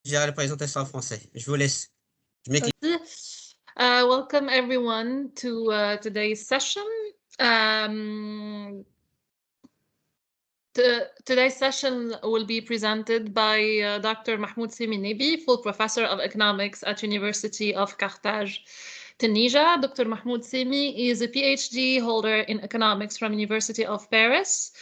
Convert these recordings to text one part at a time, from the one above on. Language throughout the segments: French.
J'ai la présentation en français. Je vous laisse. Je m'éclipse. Welcome everyone to today's session. Today's session will be presented by Dr. Mahmoud Simi Nebi, full professor of economics at University of Carthage, Tunisia. Dr. Mahmoud Simi is a PhD holder in economics from University of Paris,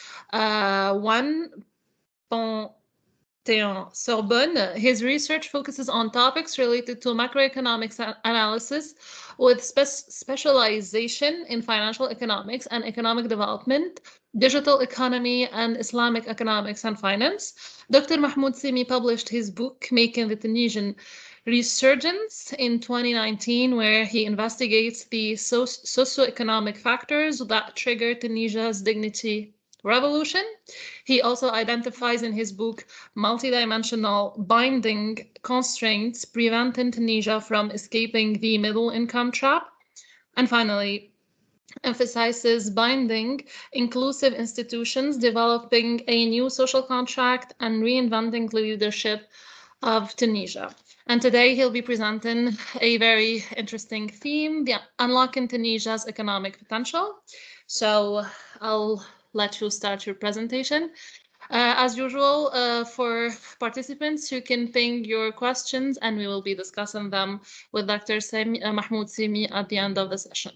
Sorbonne. His research focuses on topics related to macroeconomics analysis with specialization in financial economics and economic development, digital economy, and Islamic economics and finance. Dr. Mahmoud Simi published his book, Making the Tunisian Resurgence, in 2019, where he investigates the socioeconomic factors that trigger Tunisia's dignity revolution. He also identifies in his book multidimensional binding constraints preventing Tunisia from escaping the middle income trap. And finally, emphasizes binding inclusive institutions, developing a new social contract, and reinventing the leadership of Tunisia. And today he'll be presenting a very interesting theme, the unlocking Tunisia's economic potential. So I'll let you start your presentation. As usual, for participants, you can ping your questions and we will be discussing them with Dr. Mahmoud Simi at the end of the session.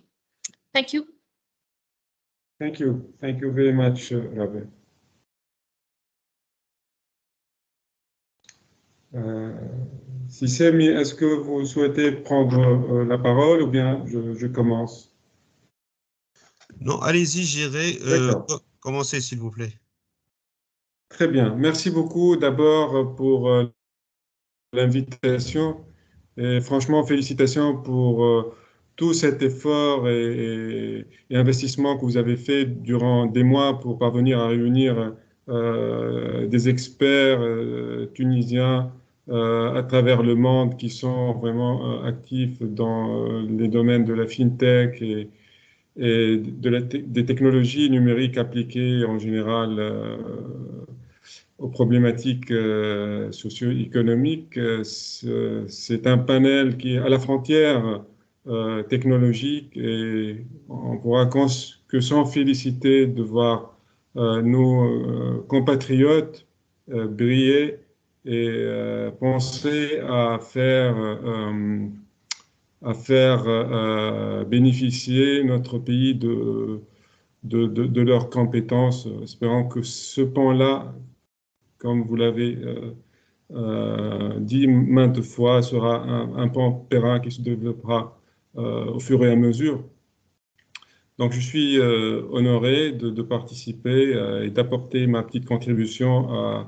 Thank you. Thank you. Thank you very much, Rabe. Simi, est-ce que vous souhaitez prendre la parole ou bien je commence? Non, allez-y, j'irai. Commencez, s'il vous plaît. Très bien. Merci beaucoup d'abord pour l'invitation et franchement, félicitations pour tout cet effort et investissement que vous avez fait durant des mois pour parvenir à réunir des experts tunisiens à travers le monde qui sont vraiment actifs dans les domaines de la fintech et des technologies numériques appliquées en général aux problématiques socio-économiques. C'est un panel qui est à la frontière technologique et on pourra que s'en féliciter de voir nos compatriotes briller et penser à faire bénéficier notre pays de leurs compétences, espérant que ce pan-là, comme vous l'avez dit maintes fois, sera un pan périn qui se développera au fur et à mesure. Donc, je suis honoré de participer et d'apporter ma petite contribution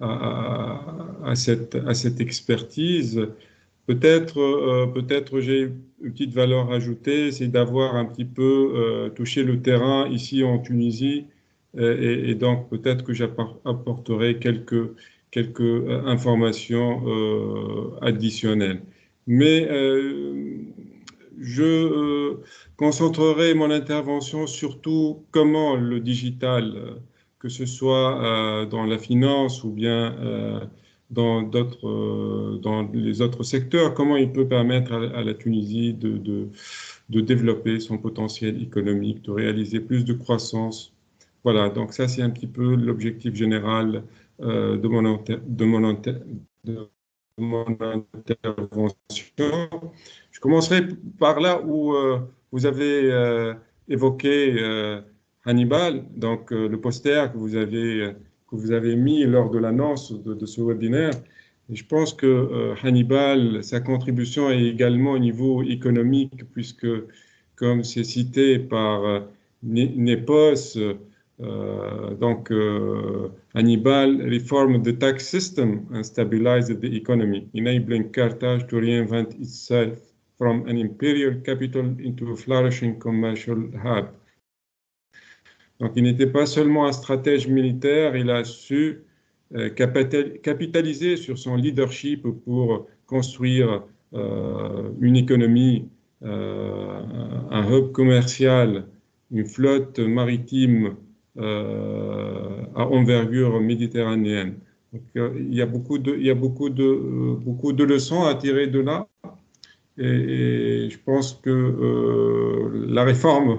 à cette expertise. Peut-être j'ai une petite valeur ajoutée, c'est d'avoir un petit peu touché le terrain ici en Tunisie et donc peut-être que j'apporterai quelques informations additionnelles. Mais je concentrerai mon intervention surtout comment le digital, que ce soit dans la finance ou bien dans les autres secteurs, comment il peut permettre à la Tunisie de développer son potentiel économique, de réaliser plus de croissance. Voilà, donc ça c'est un petit peu l'objectif général de mon intervention. Je commencerai par là où vous avez évoqué Hannibal, donc le poster que vous avez mis lors de l'annonce de ce webinaire. Et je pense que Hannibal, sa contribution est également au niveau économique, puisque, comme c'est cité par Nepos, Hannibal reformed the tax system and stabilized the economy, enabling Carthage to reinvent itself from an imperial capital into a flourishing commercial hub. Donc, il n'était pas seulement un stratège militaire, il a su capitaliser sur son leadership pour construire une économie, un hub commercial, une flotte maritime à envergure méditerranéenne. Donc, il y a beaucoup de leçons à tirer de là. Et je pense que la réforme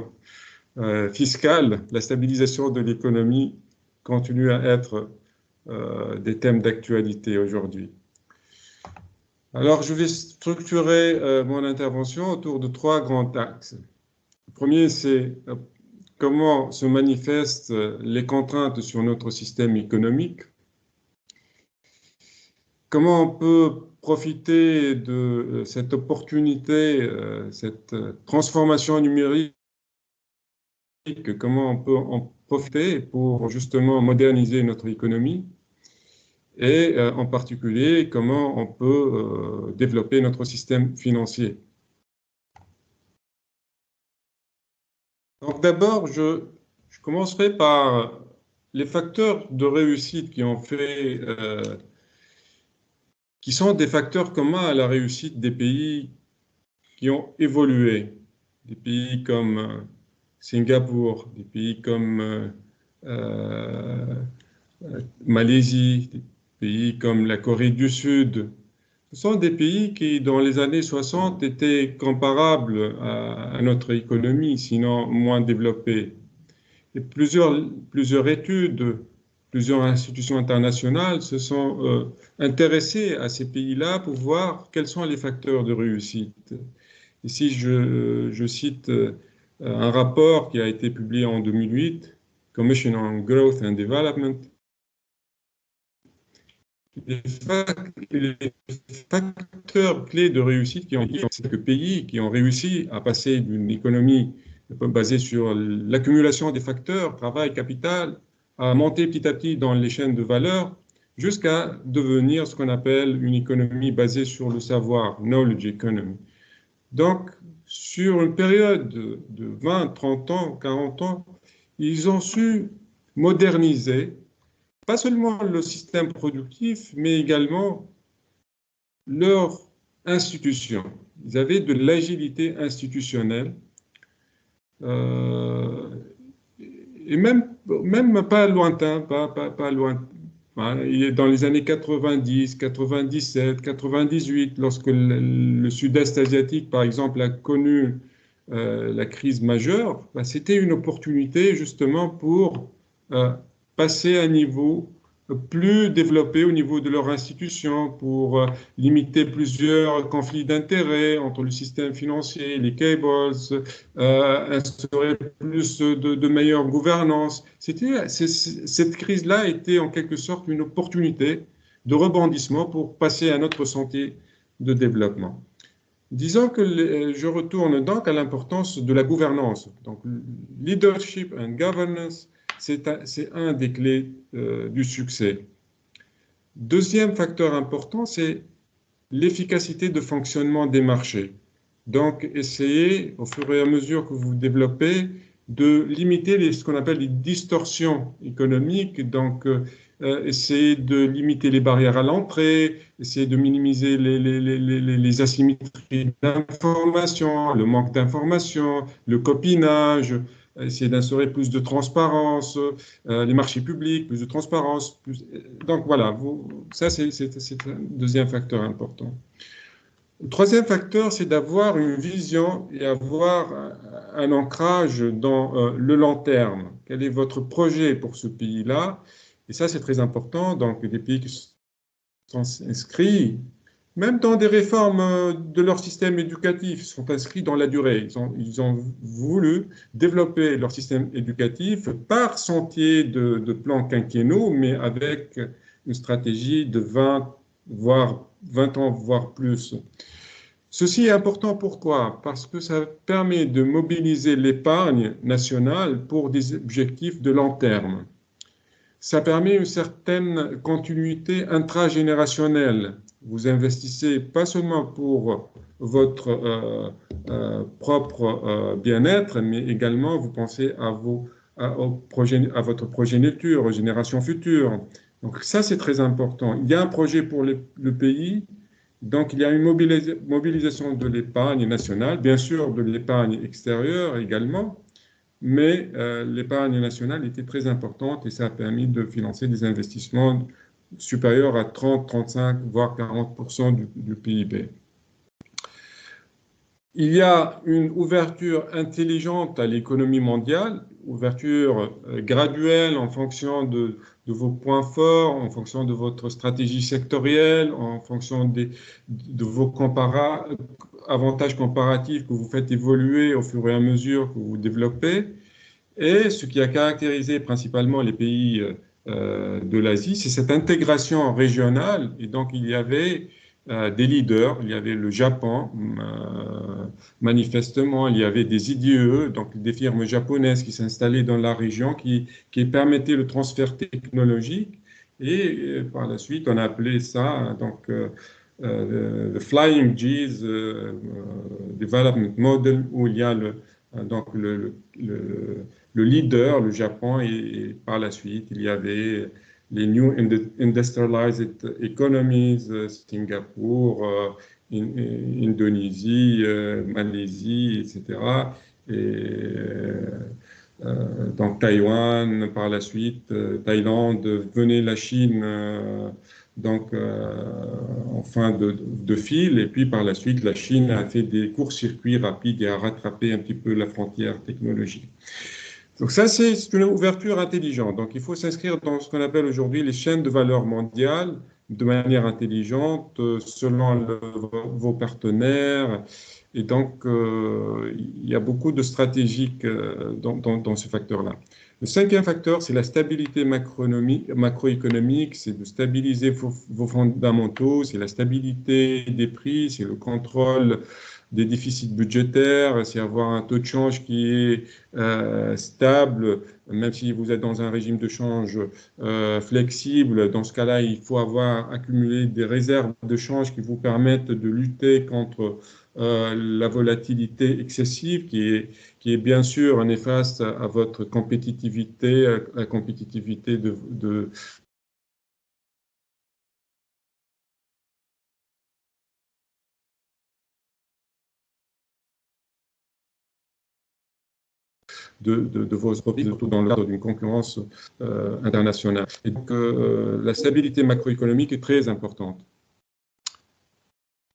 fiscale, la stabilisation de l'économie continue à être des thèmes d'actualité aujourd'hui. Alors, je vais structurer mon intervention autour de 3 grands axes. Le premier, c'est comment se manifestent les contraintes sur notre système économique, comment on peut profiter de cette opportunité, cette transformation numérique, comment on peut en profiter pour justement moderniser notre économie et en particulier comment on peut développer notre système financier. Donc d'abord, je commencerai par les facteurs de réussite qui sont des facteurs communs à la réussite des pays qui ont évolué, des pays comme Singapour, des pays comme Malaisie, des pays comme la Corée du Sud. Ce sont des pays qui, dans les années 60, étaient comparables à notre économie, sinon moins développés. Et plusieurs études, plusieurs institutions internationales se sont intéressées à ces pays-là pour voir quels sont les facteurs de réussite. Ici, je cite un rapport qui a été publié en 2008, Commission on Growth and Development. Les facteurs clés de réussite qui ont dit que pays qui ont réussi à passer d'une économie basée sur l'accumulation des facteurs, travail, capital, à monter petit à petit dans les chaînes de valeur, jusqu'à devenir ce qu'on appelle une économie basée sur le savoir, knowledge economy. Donc, sur une période de 20, 30 ans, 40 ans, ils ont su moderniser pas seulement le système productif, mais également leur institution. Ils avaient de l'agilité institutionnelle et même pas lointain, pas loin. Dans les années 90, 97, 98, lorsque le sud-est asiatique, par exemple, a connu la crise majeure, c'était une opportunité justement pour passer à un niveau plus développé au niveau de leur institution pour limiter plusieurs conflits d'intérêts entre le système financier, les cables, instaurer plus de meilleure gouvernance. Cette crise-là était en quelque sorte une opportunité de rebondissement pour passer à notre sentier de développement. Disons que je retourne donc à l'importance de la gouvernance. Donc, leadership and governance, c'est un des clés du succès. Deuxième facteur important, c'est l'efficacité de fonctionnement des marchés. Donc, essayez, au fur et à mesure que vous développez, de limiter ce qu'on appelle les distorsions économiques. Donc, essayez de limiter les barrières à l'entrée, essayez de minimiser les asymétries d'information, le manque d'information, le copinage, essayer d'instaurer plus de transparence, les marchés publics, plus de transparence. Donc voilà, ça c'est un deuxième facteur important. Le troisième facteur, c'est d'avoir une vision et avoir un ancrage dans le long terme. Quel est votre projet pour ce pays-là? Et ça, c'est très important. Donc, des pays qui sont inscrits, même dans des réformes de leur système éducatif, sont inscrits dans la durée. Ils ont voulu développer leur système éducatif par sentier de plans quinquennaux, mais avec une stratégie de 20 ans, voire plus. Ceci est important, pourquoi? Parce que ça permet de mobiliser l'épargne nationale pour des objectifs de long terme. Ça permet une certaine continuité intragénérationnelle. Vous investissez pas seulement pour votre propre bien-être, mais également vous pensez à votre progéniture, aux générations futures. Donc ça, c'est très important. Il y a un projet pour le pays, donc il y a une mobilisation de l'épargne nationale, bien sûr de l'épargne extérieure également, mais l'épargne nationale était très importante et ça a permis de financer des investissements supérieur à 30, 35, voire 40% du PIB. Il y a une ouverture intelligente à l'économie mondiale, ouverture graduelle en fonction de vos points forts, en fonction de votre stratégie sectorielle, en fonction de vos avantages comparatifs que vous faites évoluer au fur et à mesure que vous développez. Et ce qui a caractérisé principalement les pays de l'Asie, c'est cette intégration régionale. Et donc, il y avait des leaders, il y avait le Japon, manifestement, il y avait des IDE, donc des firmes japonaises qui s'installaient dans la région, qui permettaient le transfert technologique. Et par la suite, on a appelé ça donc, the Flying G's Development Model, où il y a donc le leader, le Japon, et par la suite, il y avait les New Industrialized Economies, Singapour, Indonésie, Malaisie, etc. Donc Taïwan, par la suite, Thaïlande, venait la Chine, donc en fin de fil, et puis par la suite, la Chine a fait des courts-circuits rapides et a rattrapé un petit peu la frontière technologique. Donc ça, c'est une ouverture intelligente. Donc il faut s'inscrire dans ce qu'on appelle aujourd'hui les chaînes de valeur mondiales de manière intelligente, selon vos partenaires. Et donc, il y a beaucoup de stratégies dans ce facteur-là. Le cinquième facteur, c'est la stabilité macroéconomique, c'est de stabiliser vos fondamentaux, c'est la stabilité des prix, c'est le contrôle des déficits budgétaires, c'est avoir un taux de change qui est stable, même si vous êtes dans un régime de change flexible. Dans ce cas-là, il faut avoir accumulé des réserves de change qui vous permettent de lutter contre la volatilité excessive qui est bien sûr néfaste à votre compétitivité, à la compétitivité de vos produits, surtout dans le cadre d'une concurrence internationale. Et donc, la stabilité macroéconomique est très importante.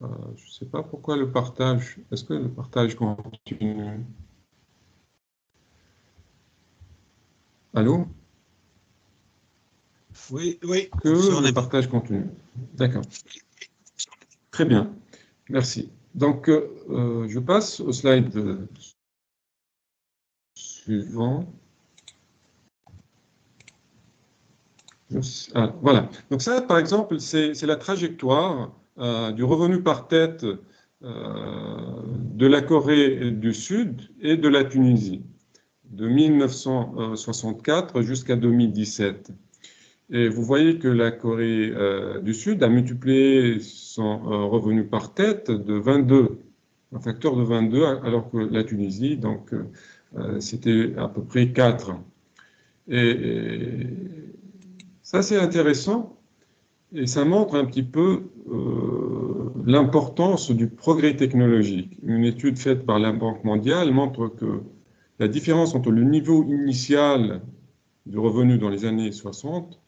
Je ne sais pas pourquoi le partage. Est-ce que le partage continue? Allô? Oui, oui. Que le partage continue. D'accord. Très bien. Merci. Donc, je passe au slide suivant. Voilà. Donc ça, par exemple, c'est la trajectoire du revenu par tête de la Corée du Sud et de la Tunisie, de 1964 jusqu'à 2017. Et vous voyez que la Corée du Sud a multiplié son revenu par tête de 22, un facteur de 22, alors que la Tunisie, donc, c'était à peu près 4. Et ça, c'est intéressant. Et ça montre un petit peu l'importance du progrès technologique. Une étude faite par la Banque mondiale montre que la différence entre le niveau initial du revenu dans les années 60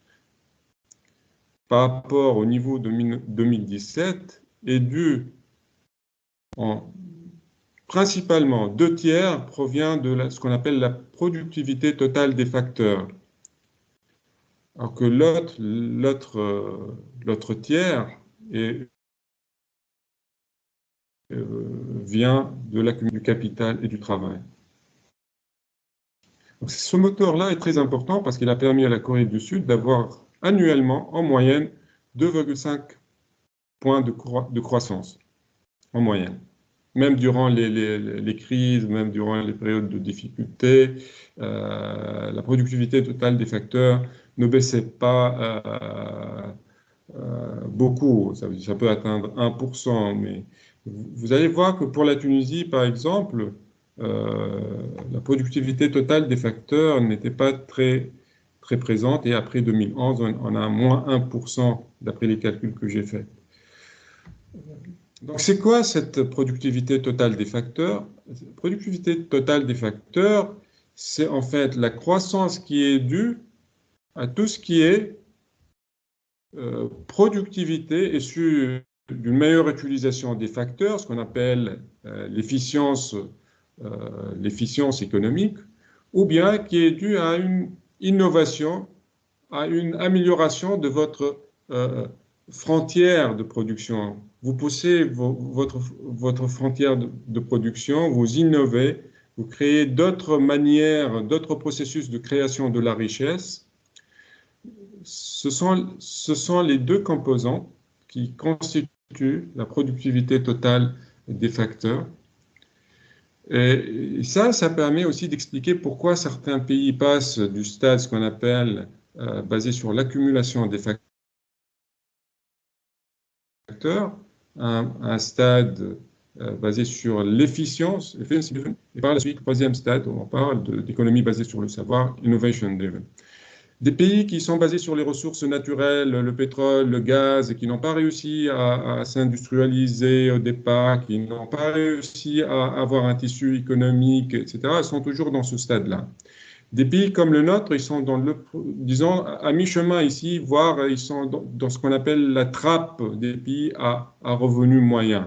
par rapport au niveau de 2017 est due principalement 2/3 provient de ce qu'on appelle la productivité totale des facteurs. Alors que l'autre tiers vient de l'accumulation du capital et du travail. Donc, ce moteur-là est très important parce qu'il a permis à la Corée du Sud d'avoir annuellement, en moyenne, 2,5 points de croissance, en moyenne. Même durant les crises, même durant les périodes de difficulté, la productivité totale des facteurs ne baissait pas beaucoup. Ça peut atteindre 1%, mais vous allez voir que pour la Tunisie, par exemple, la productivité totale des facteurs n'était pas très présente, et après 2011, on a moins 1% d'après les calculs que j'ai faits. Donc, c'est quoi cette productivité totale des facteurs? La productivité totale des facteurs, c'est en fait la croissance qui est due à tout ce qui est productivité issue d'une meilleure utilisation des facteurs, ce qu'on appelle l'efficience économique, ou bien qui est due à une innovation, à une amélioration de votre frontière de production. Vous poussez votre frontière de production, vous innovez, vous créez d'autres manières, d'autres processus de création de la richesse. Ce sont les deux composants qui constituent la productivité totale des facteurs. Et ça permet aussi d'expliquer pourquoi certains pays passent du stade, ce qu'on appelle, basé sur l'accumulation des facteurs, à un stade basé sur l'efficience, et par la suite, troisième stade, on parle d'économie basée sur le savoir, innovation driven. Des pays qui sont basés sur les ressources naturelles, le pétrole, le gaz, et qui n'ont pas réussi à s'industrialiser au départ, qui n'ont pas réussi à avoir un tissu économique, etc., sont toujours dans ce stade-là. Des pays comme le nôtre, ils sont disons, à mi-chemin ici, voire ils sont dans ce qu'on appelle la trappe des pays à revenus moyens.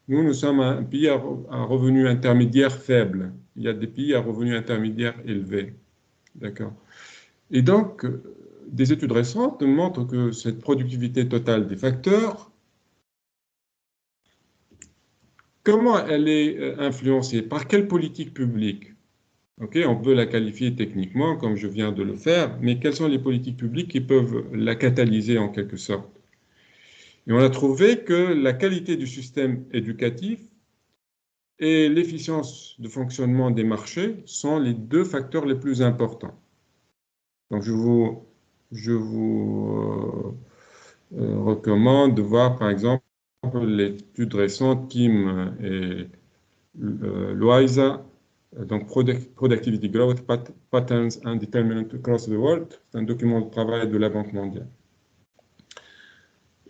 Nous sommes un pays à revenus intermédiaires faibles. Il y a des pays à revenus intermédiaires élevés. D'accord ? Et donc, des études récentes montrent que cette productivité totale des facteurs, comment elle est influencée, par quelle politique publique? Okay, on peut la qualifier techniquement, comme je viens de le faire, mais quelles sont les politiques publiques qui peuvent la catalyser en quelque sorte? Et on a trouvé que la qualité du système éducatif et l'efficience de fonctionnement des marchés sont les deux facteurs les plus importants. Donc, je vous recommande de voir, par exemple, l'étude récente Kim et Loaiza, donc Productivity Growth Patterns and Determinants Across the World. C'est un document de travail de la Banque mondiale.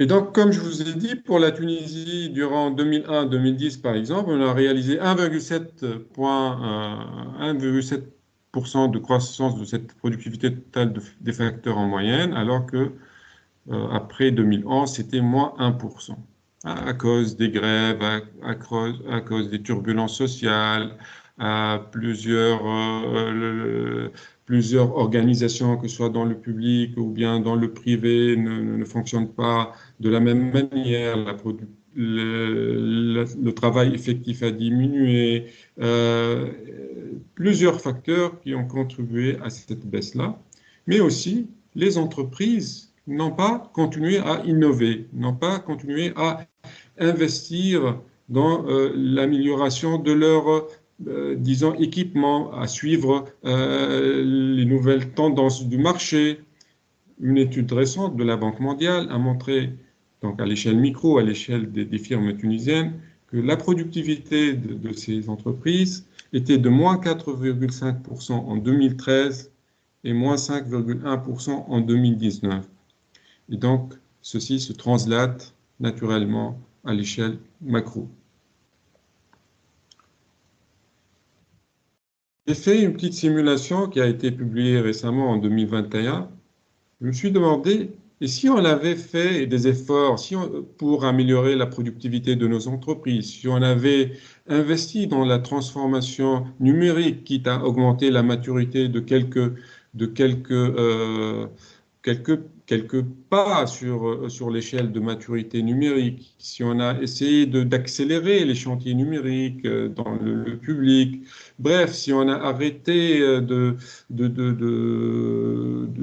Et donc, comme je vous ai dit, pour la Tunisie, durant 2001-2010, par exemple, on a réalisé 1,7% de croissance de cette productivité totale des facteurs en moyenne, alors que après 2011, c'était moins 1%, à cause des grèves, à cause des turbulences sociales, plusieurs organisations, que ce soit dans le public ou bien dans le privé, ne fonctionnent pas de la même manière. Le travail effectif a diminué. Plusieurs facteurs qui ont contribué à cette baisse-là, mais aussi les entreprises n'ont pas continué à innover, n'ont pas continué à investir dans l'amélioration de leur disons, équipement, à suivre les nouvelles tendances du marché. Une étude récente de la Banque mondiale a montré, donc à l'échelle micro, à l'échelle des firmes tunisiennes, que la productivité de ces entreprises était de moins 4,5% en 2013 et moins 5,1% en 2019. Et donc, ceci se translate naturellement à l'échelle macro. J'ai fait une petite simulation qui a été publiée récemment en 2021. Je me suis demandé, et si on avait fait des efforts pour améliorer la productivité de nos entreprises, si on avait investi dans la transformation numérique, quitte à augmenter la maturité de quelques pas sur l'échelle de maturité numérique, si on a essayé d'accélérer les chantiers numériques dans le public, bref, si on a arrêté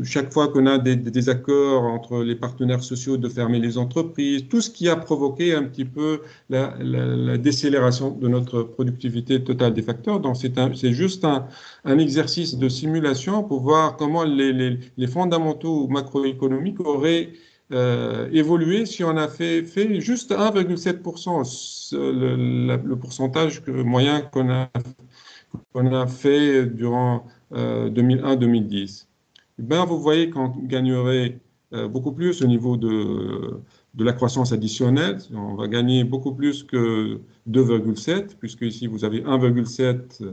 chaque fois qu'on a des accords entre les partenaires sociaux de fermer les entreprises, tout ce qui a provoqué un petit peu la décélération de notre productivité totale des facteurs. Donc c'est juste un exercice de simulation pour voir comment les fondamentaux macroéconomiques auraient évolué si on a fait juste 1,7%, le pourcentage moyen qu'on a fait durant 2001-2010. Ben, vous voyez qu'on gagnerait beaucoup plus au niveau de la croissance additionnelle. On va gagner beaucoup plus que 2,7, puisque ici vous avez 1,7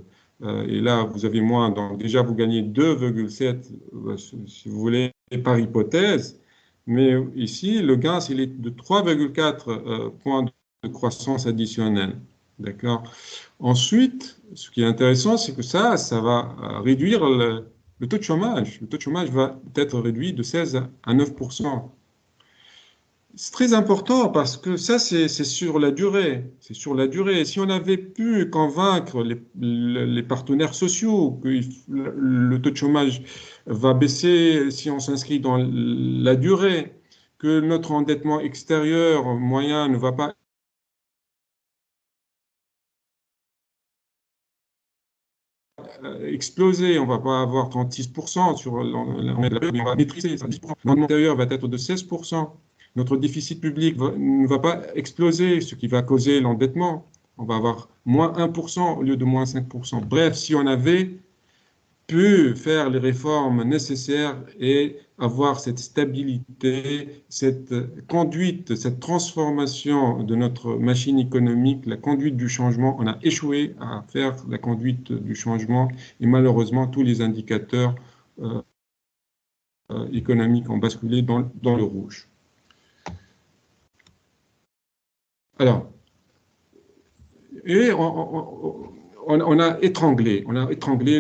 et là vous avez moins. Donc déjà vous gagnez 2,7 si vous voulez par hypothèse. Mais ici, le gain, il est de 3,4 points de croissance additionnelle. D'accord? Ensuite, ce qui est intéressant, c'est que ça va réduire le taux de chômage. Le taux de chômage va être réduit de 16 à 9%. C'est très important parce que ça, c'est sur la durée. C'est sur la durée. Si on avait pu convaincre les partenaires sociaux que le taux de chômage va baisser si on s'inscrit dans la durée, que notre endettement extérieur moyen ne va pas exploser, on ne va pas avoir 36% sur on va maîtriser ça. L'endettement intérieur va être de 16%. Notre déficit public ne va pas exploser, ce qui va causer l'endettement. On va avoir moins 1% au lieu de moins 5%. Bref, si on avait pu faire les réformes nécessaires et avoir cette stabilité, cette conduite, cette transformation de notre machine économique, la conduite du changement, on a échoué à faire la conduite du changement et malheureusement tous les indicateurs économiques ont basculé dans le rouge. Alors, et on a étranglé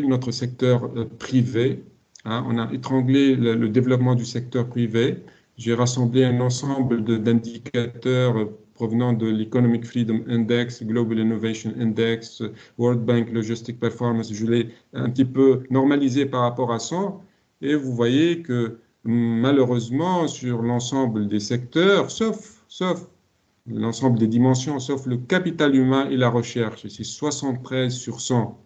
notre secteur privé, hein, on a étranglé le développement du secteur privé. J'ai rassemblé un ensemble d'indicateurs provenant de l'Economic Freedom Index, Global Innovation Index, World Bank Logistic Performance. Je l'ai un petit peu normalisé par rapport à ça. Et vous voyez que malheureusement, sur l'ensemble des secteurs, sauf l'ensemble des dimensions, sauf le capital humain et la recherche, c'est 73 sur 100.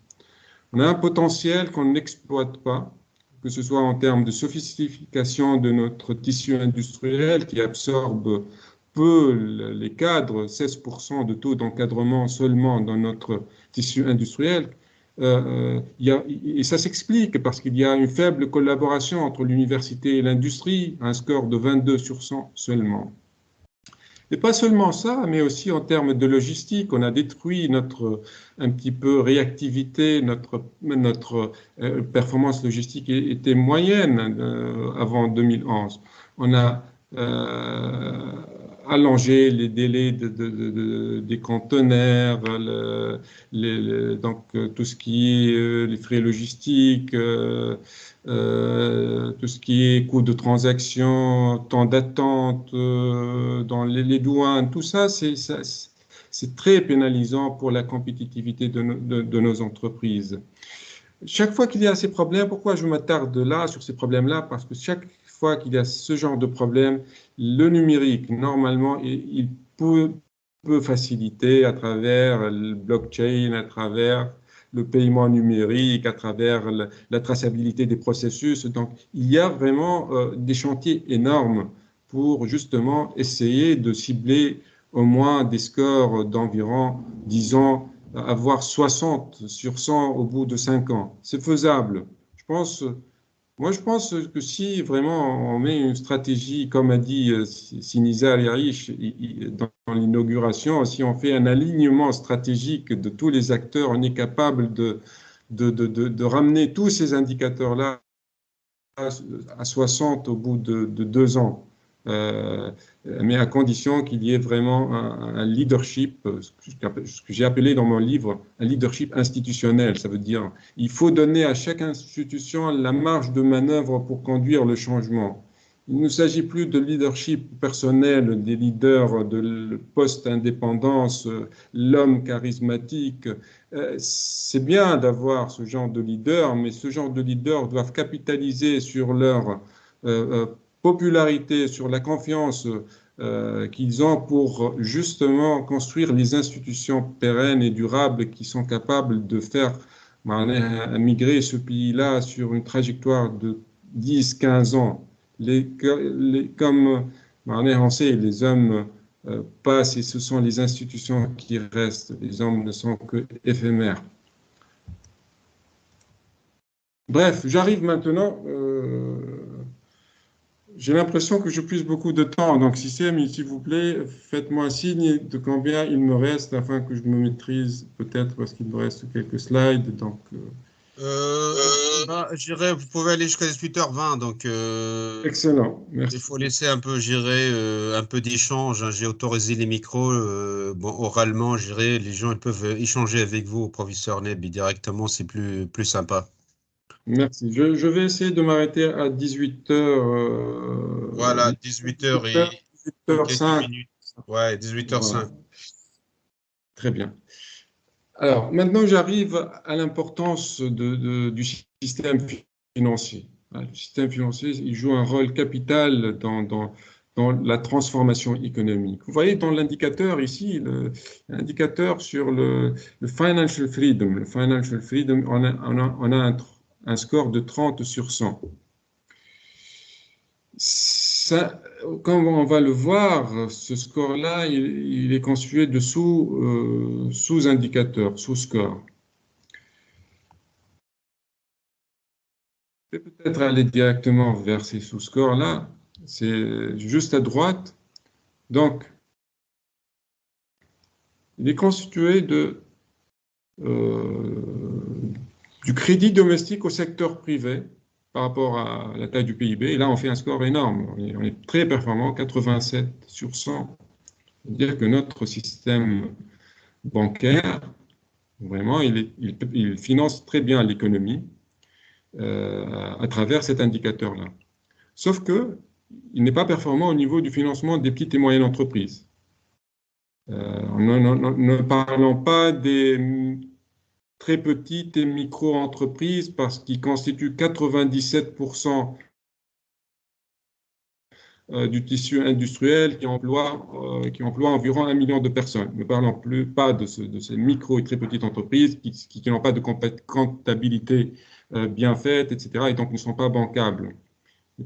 On a un potentiel qu'on n'exploite pas, que ce soit en termes de sophistication de notre tissu industriel qui absorbe peu les cadres, 16% de taux d'encadrement seulement dans notre tissu industriel. Et ça s'explique parce qu'il y a une faible collaboration entre l'université et l'industrie, un score de 22 sur 100 seulement. Et pas seulement ça, mais aussi en termes de logistique, on a détruit notre un petit peu réactivité, notre performance logistique était moyenne avant 2011. On a allongé les délais des conteneurs, donc tout ce qui est les frais logistiques, tout ce qui est coût de transaction, temps d'attente dans les douanes, tout ça, c'est très pénalisant pour la compétitivité de nos entreprises. Chaque fois qu'il y a ces problèmes, pourquoi je m'attarde là sur ces problèmes-là? Parce que chaque fois qu'il y a ce genre de problème, le numérique, normalement, il peut faciliter à travers le blockchain, à travers le paiement numérique, à travers la traçabilité des processus. Donc, il y a vraiment des chantiers énormes pour justement essayer de cibler au moins des scores d'environ, disons, avoir 60 sur 100 au bout de 5 ans. C'est faisable. Moi, je pense que si vraiment on met une stratégie, comme a dit Sinisa Al-Yarish dans l'inauguration, si on fait un alignement stratégique de tous les acteurs, on est capable de ramener tous ces indicateurs-là à 60 au bout de 2 ans. Mais à condition qu'il y ait vraiment un leadership, ce que j'ai appelé dans mon livre un leadership institutionnel. Ça veut dire il faut donner à chaque institution la marge de manœuvre pour conduire le changement. Il ne s'agit plus de leadership personnel, des leaders de post-indépendance, l'homme charismatique. C'est bien d'avoir ce genre de leaders, mais ce genre de leaders doivent capitaliser sur leur popularité, sur la confiance qu'ils ont pour justement construire les institutions pérennes et durables qui sont capables de faire migrer ce pays-là sur une trajectoire de 10-15 ans. Comme on sait, les hommes passent et ce sont les institutions qui restent. Les hommes ne sont que éphémères. Bref, j'arrive maintenant. J'ai l'impression que je puise beaucoup de temps. Donc, système, s'il vous plaît, faites-moi signe de combien il me reste afin que je me maîtrise, peut-être parce qu'il me reste quelques slides. Donc, Je dirais, vous pouvez aller jusqu'à 18h20, donc Excellent, il merci. faut laisser un peu, un peu d'échange, hein. J'ai autorisé les micros, bon, oralement, les gens ils peuvent échanger avec vous au professeur Neb directement, c'est plus sympa. Merci. Je vais essayer de m'arrêter à 18h, Voilà, 18h et 18h05. quelques minutes. Ouais, 18h05. Voilà, très bien. Alors, maintenant, j'arrive à l'importance du système financier. Le système financier, il joue un rôle capital dans la transformation économique. Vous voyez dans l'indicateur ici, l'indicateur sur le financial freedom. Le financial freedom, on a un score de 30 sur 100. Ça, comme on va le voir, ce score-là, il est constitué de sous-indicateurs, sous-scores. Je vais peut-être aller directement vers ces sous-scores-là. C'est juste à droite. Donc, il est constitué du crédit domestique au secteur privé par rapport à la taille du PIB. Et là, on fait un score énorme. On est très performant, 87 sur 100. C'est-à-dire que notre système bancaire, vraiment, il finance très bien l'économie à travers cet indicateur-là. Sauf que il n'est pas performant au niveau du financement des petites et moyennes entreprises. Ne parlons pas des très petites et micro-entreprises parce qu'ils constituent 97% du tissu industriel qui emploie environ 1 million de personnes. Ne parlons pas de ces micro et très petites entreprises qui n'ont pas de comptabilité bien faite, etc., et donc ne sont pas bancables.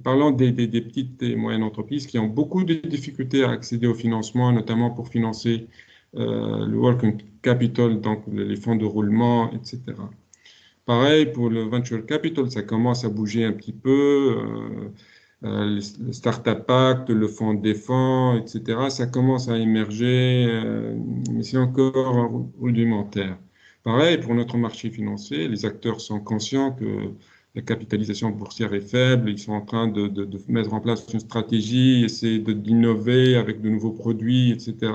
Parlons des petites et moyennes entreprises qui ont beaucoup de difficultés à accéder au financement, notamment pour financer le working capital, donc les fonds de roulement, etc. Pareil pour le venture capital, ça commence à bouger un petit peu. Le Startup Act, le fonds des fonds, etc. Ça commence à émerger, mais c'est encore rudimentaire. Pareil pour notre marché financier, les acteurs sont conscients que la capitalisation boursière est faible, ils sont en train de mettre en place une stratégie, essayer d'innover avec de nouveaux produits, etc.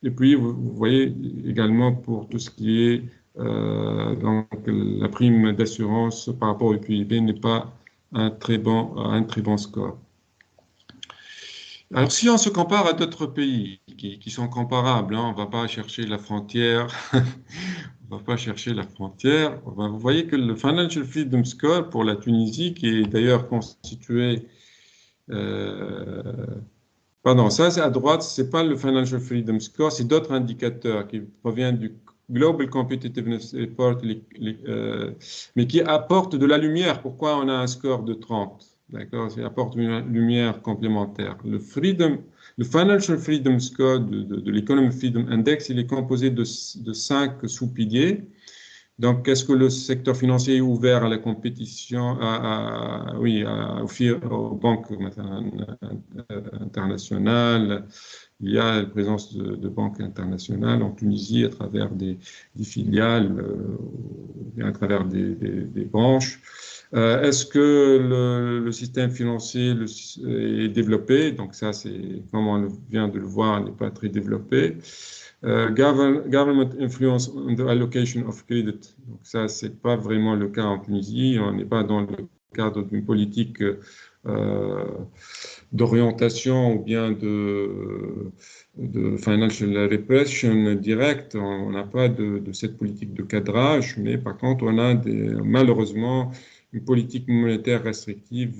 Et puis, vous voyez également pour tout ce qui est donc la prime d'assurance par rapport au PIB n'est pas un très bon score. Alors, si on se compare à d'autres pays qui sont comparables, hein, on ne va pas chercher la frontière, on va pas chercher la frontière. Vous voyez que le Financial Freedom Score pour la Tunisie, qui est d'ailleurs constitué, pardon, ça c'est à droite, c'est pas le Financial Freedom Score, c'est d'autres indicateurs qui proviennent du Global Competitiveness Report, mais qui apportent de la lumière. Pourquoi on a un score de 30? D'accord, ça apporte une lumière complémentaire. Le Financial Freedom Score de l'Economic Freedom Index, il est composé de 5 sous-piliers. Donc, est-ce que le secteur financier est ouvert à la compétition, aux banques internationales? Il y a la présence de banques internationales en Tunisie à travers des filiales, à travers des branches. Est-ce que le système financier est développé? Donc ça, comme on vient de le voir, n'est pas très développé. Government influence on the allocation of credit. Donc ça, c'est pas vraiment le cas en Tunisie. On n'est pas dans le cadre d'une politique d'orientation ou bien de financial repression directe. On n'a pas de cette politique de cadrage, mais par contre, on a malheureusement une politique monétaire restrictive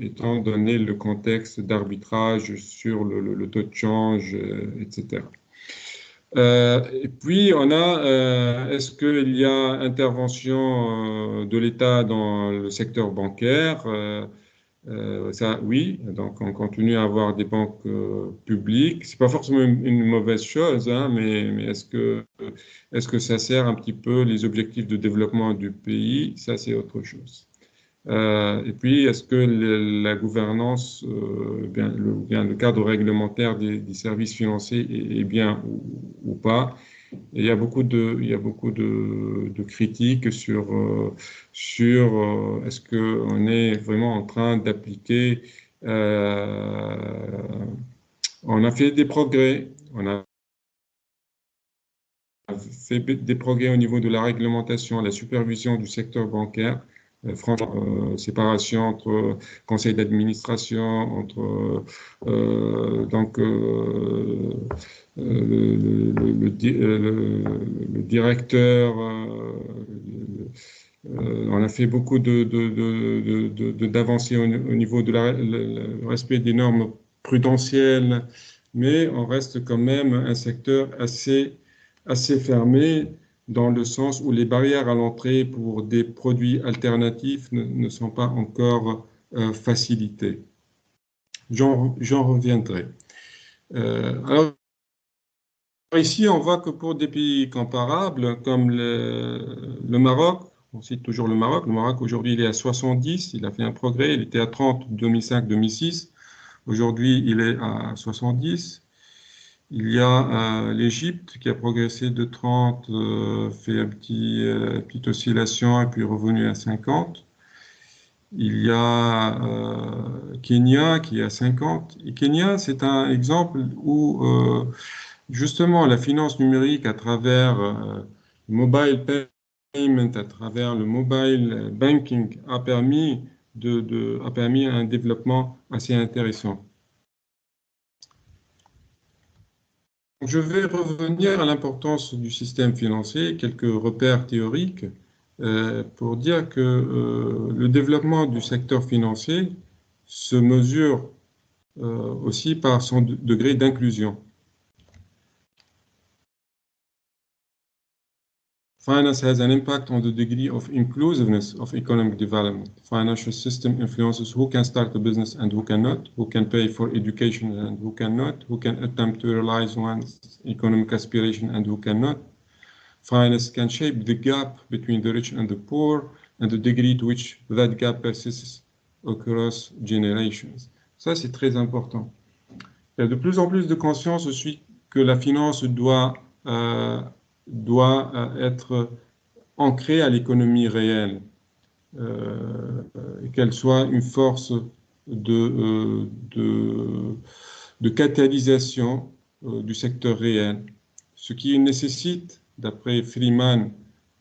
étant donné le contexte d'arbitrage sur le taux de change, etc. Et puis, on a, est-ce qu'il y a intervention de l'État dans le secteur bancaire? Ça, oui. Donc, on continue à avoir des banques publiques. C'est pas forcément une mauvaise chose, hein, mais est-ce que ça sert un petit peu les objectifs de développement du pays? Ça, c'est autre chose. Et puis, est-ce que la gouvernance, le cadre réglementaire des services financiers est bien ou pas? Et il y a beaucoup de critiques sur est-ce qu'on est vraiment en train d'appliquer. On a fait des progrès. On a fait des progrès au niveau de la réglementation, la supervision du secteur bancaire. Franchement, séparation entre conseil d'administration, entre le directeur. On a fait beaucoup d'avancées au niveau de le respect des normes prudentielles, mais on reste quand même un secteur assez fermé dans le sens où les barrières à l'entrée pour des produits alternatifs ne sont pas encore facilitées. J'en reviendrai. Alors, ici, on voit que pour des pays comparables comme le Maroc, on cite toujours le Maroc aujourd'hui il est à 70, il a fait un progrès, il était à 30 2005-2006, aujourd'hui il est à 70. Il y a l'Égypte qui a progressé de 30, fait une petite oscillation et puis revenu à 50. Il y a Kenya qui est à 50. Et Kenya, c'est un exemple où justement la finance numérique à travers le mobile payment, à travers le mobile banking a permis un développement assez intéressant. Je vais revenir à l'importance du système financier, quelques repères théoriques, pour dire que le développement du secteur financier se mesure aussi par son degré d'inclusion. Finance has an impact on the degree of inclusiveness of economic development. Financial system influences who can start a business and who cannot, who can pay for education and who cannot, who can attempt to realize one's economic aspiration and who cannot. Finance can shape the gap between the rich and the poor and the degree to which that gap persists across generations. Ça, c'est très important. Il y a de plus en plus de conscience aussi que la finance doit être ancrée à l'économie réelle, qu'elle soit une force de catalysation du secteur réel, ce qui nécessite, d'après Freeman,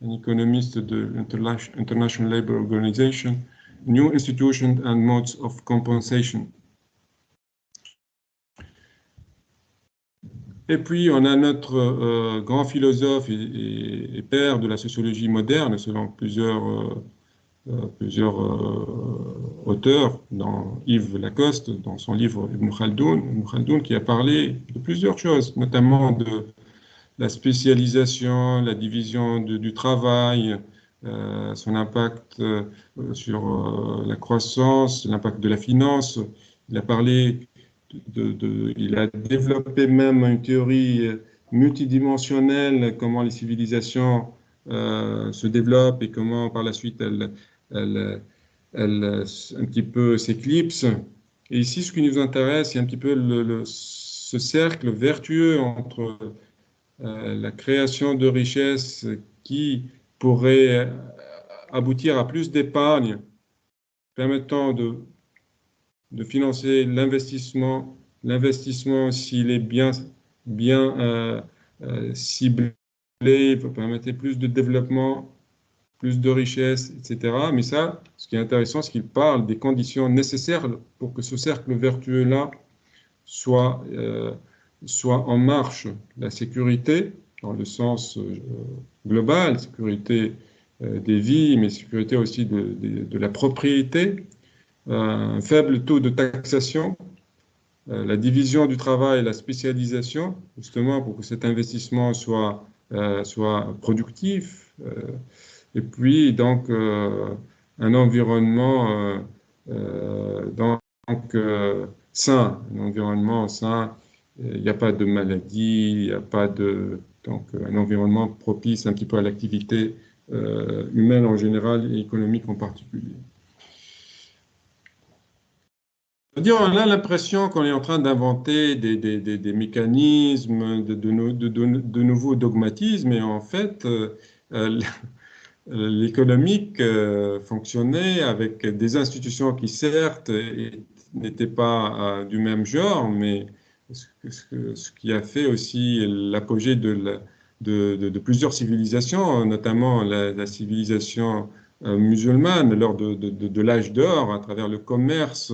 un économiste de l'International Labour Organization, new institutions and modes of compensation. Et puis, on a notre grand philosophe et père de la sociologie moderne, selon plusieurs auteurs, dans Yves Lacoste, dans son livre Ibn Khaldoun, qui a parlé de plusieurs choses, notamment de la spécialisation, la division du travail, son impact sur la croissance, l'impact de la finance. Il a parlé il a développé même une théorie multidimensionnelle, comment les civilisations se développent et comment par la suite elles un petit peu s'éclipsent. Et ici, ce qui nous intéresse, c'est un petit peu ce cercle vertueux entre la création de richesses qui pourrait aboutir à plus d'épargne, permettant de financer l'investissement. L'investissement, s'il est bien ciblé, peut permettre plus de développement, plus de richesse, etc. Mais ça, ce qui est intéressant, c'est qu'il parle des conditions nécessaires pour que ce cercle vertueux-là soit en marche. La sécurité, dans le sens global, sécurité des vies, mais sécurité aussi de la propriété, un faible taux de taxation, la division du travail et la spécialisation, justement pour que cet investissement soit productif, et puis donc un environnement sain, un environnement sain, il n'y a pas de maladie, il n'y a pas donc un environnement propice un petit peu à l'activité humaine en général et économique en particulier. C'est-à-dire, on a l'impression qu'on est en train d'inventer des mécanismes, de nouveaux dogmatismes, et en fait, euh, l'économique fonctionnait avec des institutions qui, certes, n'étaient pas du même genre, mais ce qui a fait aussi l'apogée de plusieurs civilisations, notamment la civilisation musulmane lors de l'âge d'or, à travers le commerce,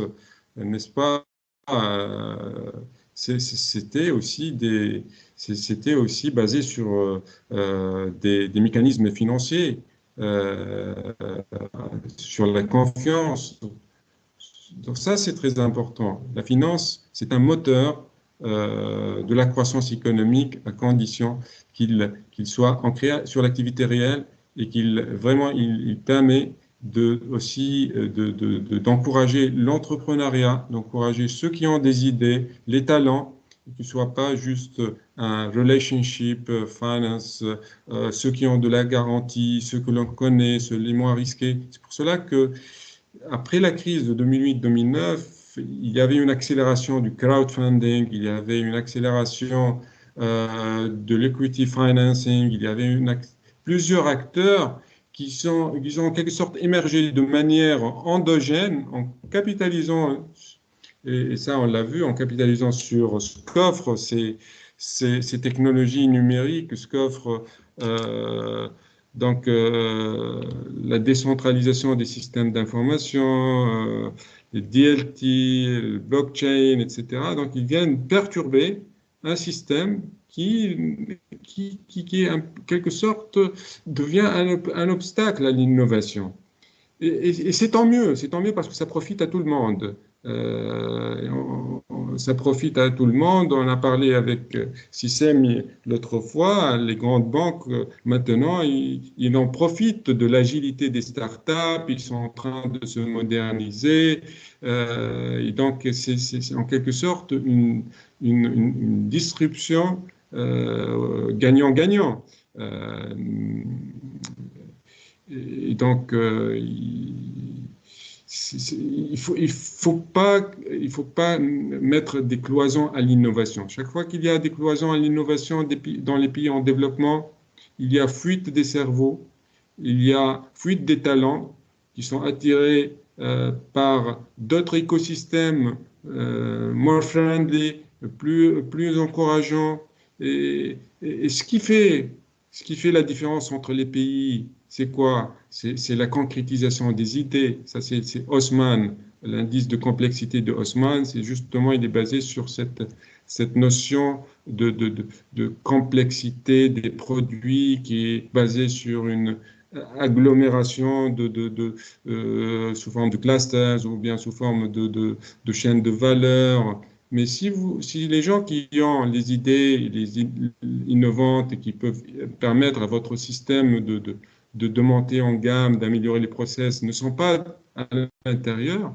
n'est-ce pas? euh, C'était aussi c'était aussi basé sur des mécanismes financiers, euh, sur la confiance. Donc ça, c'est très important. La finance, c'est un moteur de la croissance économique à condition qu'il soit ancré sur l'activité réelle et qu'il vraiment il permet aussi d'encourager l'entrepreneuriat, d'encourager ceux qui ont des idées, les talents, qui ne soient pas juste un relationship finance, ceux qui ont de la garantie, ceux que l'on connaît, ceux les moins risqués. C'est pour cela que après la crise de 2008-2009, il y avait une accélération du crowdfunding, il y avait une accélération de l'equity financing, il y avait plusieurs acteurs qui ont en quelque sorte émergé de manière endogène en capitalisant, et ça on l'a vu, en capitalisant sur ce qu'offrent ces technologies numériques, ce qu'offrent donc, la décentralisation des systèmes d'information, les DLT, le blockchain, etc. Donc, ils viennent perturber un système qui en quelque sorte, devient un obstacle à l'innovation. Et c'est tant mieux parce que ça profite à tout le monde. Ça profite à tout le monde. On a parlé avec Sissem l'autre fois. Les grandes banques, maintenant, ils en profitent de l'agilité des startups. Ils sont en train de se moderniser. Et donc, c'est en quelque sorte une disruption gagnant-gagnant. Et donc, il faut pas mettre des cloisons à l'innovation. Chaque fois qu'il y a des cloisons à l'innovation dans les pays en développement, il y a fuite des cerveaux, il y a fuite des talents qui sont attirés par d'autres écosystèmes more friendly, plus encourageants. Et ce qui fait la différence entre les pays, c'est quoi? C'est la concrétisation des idées. Ça, c'est Haussmann, l'indice de complexité de Haussmann. C'est justement, il est basé sur cette notion de complexité des produits qui est basée sur une agglomération sous forme de clusters ou bien sous forme de chaînes de valeur. Mais si les gens qui ont les idées innovantes et qui peuvent permettre à votre système de monter en gamme, d'améliorer les process, ne sont pas à l'intérieur,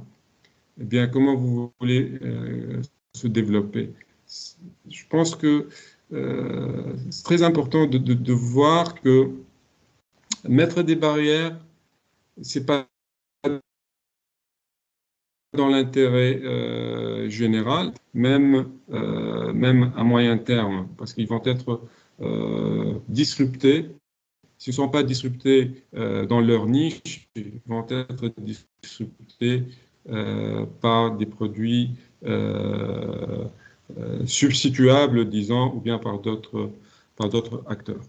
eh bien, comment vous voulez se développer? Je pense que c'est très important de voir que mettre des barrières, c'est pas dans l'intérêt général, même à moyen terme, parce qu'ils vont être disruptés. S'ils ne sont pas disruptés dans leur niche, ils vont être disruptés par des produits substituables, disons, ou bien par d'autres acteurs.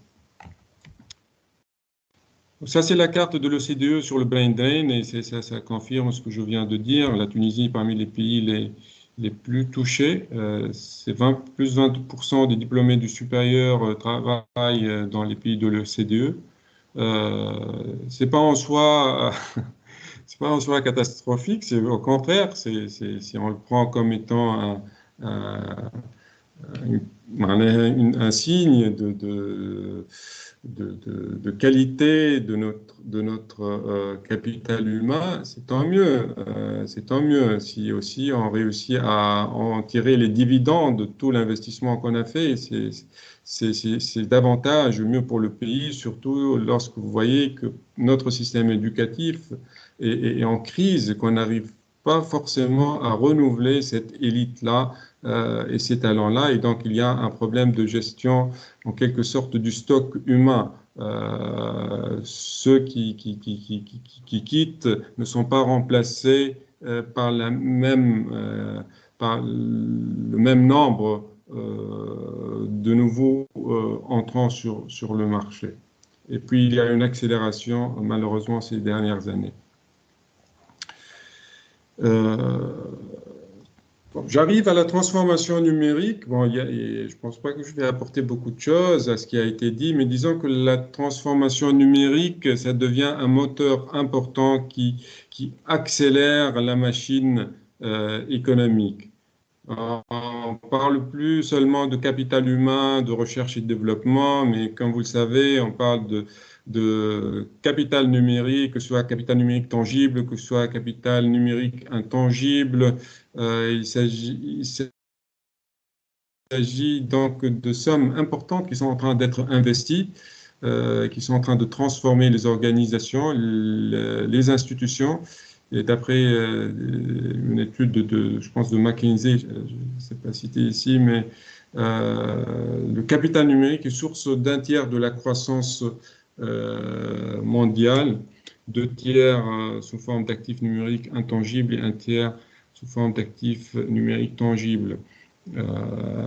Ça, c'est la carte de l'OCDE sur le brain drain, et ça confirme ce que je viens de dire. La Tunisie, parmi les pays les plus touchés, c'est plus 20% des diplômés du supérieur travaillent dans les pays de l'OCDE. C'est pas en soi, c'est pas en soi catastrophique. C'est au contraire, si on le prend comme étant un signe de qualité de notre capital humain, c'est tant mieux. C'est tant mieux si aussi on réussit à en tirer les dividendes de tout l'investissement qu'on a fait. C'est davantage mieux pour le pays, surtout lorsque vous voyez que notre système éducatif est en crise, qu'on n'arrive pas forcément à renouveler cette élite-là et ces talents-là. Et donc, il y a un problème de gestion, en quelque sorte, du stock humain. Ceux qui quittent ne sont pas remplacés par par le même nombre de nouveaux entrants sur le marché. Et puis, il y a une accélération, malheureusement, ces dernières années. J'arrive à la transformation numérique. Bon, je ne pense pas que je vais apporter beaucoup de choses à ce qui a été dit, mais disons que la transformation numérique, ça devient un moteur important qui accélère la machine économique. On ne parle plus seulement de capital humain, de recherche et de développement, mais comme vous le savez, on parle de capital numérique, que ce soit capital numérique tangible, que ce soit capital numérique intangible. Il s'agit donc de sommes importantes qui sont en train d'être investies, qui sont en train de transformer les organisations, les institutions. Et d'après une étude je pense de McKinsey, je ne sais pas citer ici, mais le capital numérique est source d'un tiers de la croissance mondiale, 2 tiers sous forme d'actifs numériques intangibles et 1 tiers sous forme d'actifs numériques tangibles.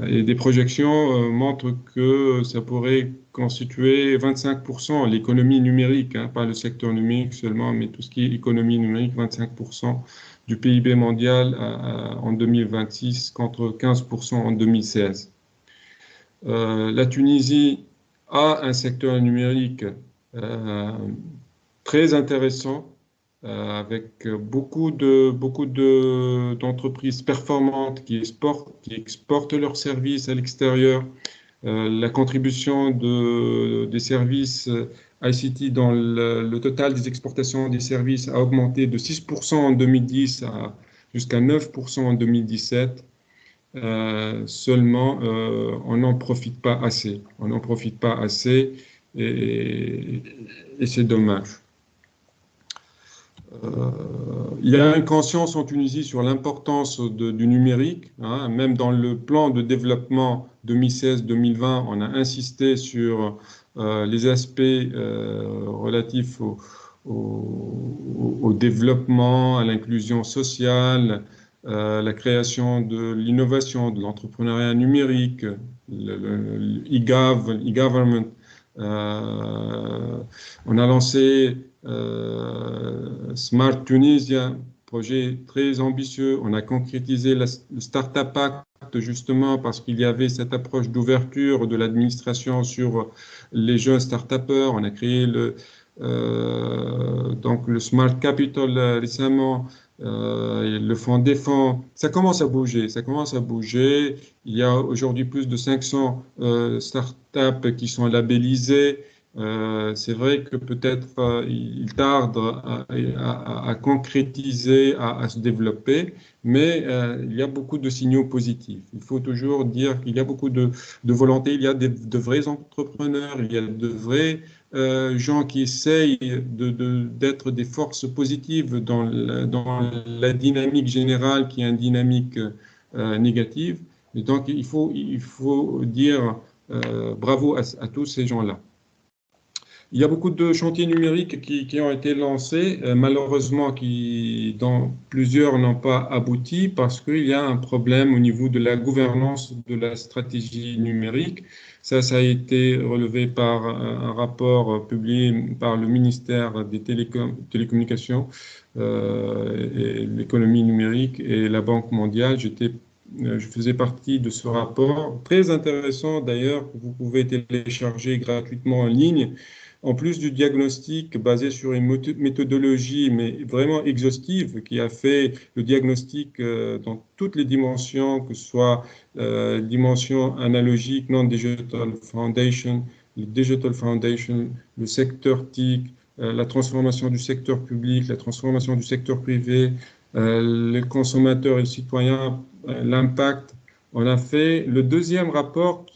Et des projections montrent que ça pourrait constituer 25% l'économie numérique, hein, pas le secteur numérique seulement, mais tout ce qui est économie numérique, 25% du PIB mondial en 2026 contre 15% en 2016. La Tunisie a un secteur numérique très intéressant, avec beaucoup d'entreprises performantes qui exportent leurs services à l'extérieur. La contribution des services ICT dans le total des exportations des services a augmenté de 6% en 2010 jusqu'à 9% en 2017. Seulement, on n'en profite pas assez. On n'en profite pas assez et c'est dommage. Il y a une conscience en Tunisie sur l'importance du numérique, hein. Même dans le plan de développement 2016-2020, on a insisté sur les aspects relatifs au développement, à l'inclusion sociale, la création de l'innovation, de l'entrepreneuriat numérique, le e-government. On a lancé Smart Tunisia, projet très ambitieux. On a concrétisé le Startup Act justement parce qu'il y avait cette approche d'ouverture de l'administration sur les jeunes start-upers. On a créé donc le Smart Capital récemment, le fonds des fonds. Ça commence à bouger, ça commence à bouger. Il y a aujourd'hui plus de 500 startups qui sont labellisées. C'est vrai que peut-être il tarde à concrétiser, à se développer, mais il y a beaucoup de signaux positifs. Il faut toujours dire qu'il y a beaucoup de volonté, il y a de vrais entrepreneurs, il y a de vrais gens qui essayent d'être des forces positives dans la dynamique générale qui est une dynamique négative. Et donc il faut dire bravo à tous ces gens-là. Il y a beaucoup de chantiers numériques qui ont été lancés, malheureusement dont plusieurs n'ont pas abouti parce qu'il y a un problème au niveau de la gouvernance de la stratégie numérique. Ça a été relevé par un rapport publié par le ministère des Télécommunications et l'économie numérique et la Banque mondiale. Je faisais partie de ce rapport, très intéressant d'ailleurs, que vous pouvez télécharger gratuitement en ligne. En plus du diagnostic basé sur une méthodologie, mais vraiment exhaustive, qui a fait le diagnostic dans toutes les dimensions, que ce soit dimension analogique, non-digital foundation, le digital foundation, le secteur TIC, la transformation du secteur public, la transformation du secteur privé, les consommateurs et les citoyens, l'impact. On a fait le deuxième rapport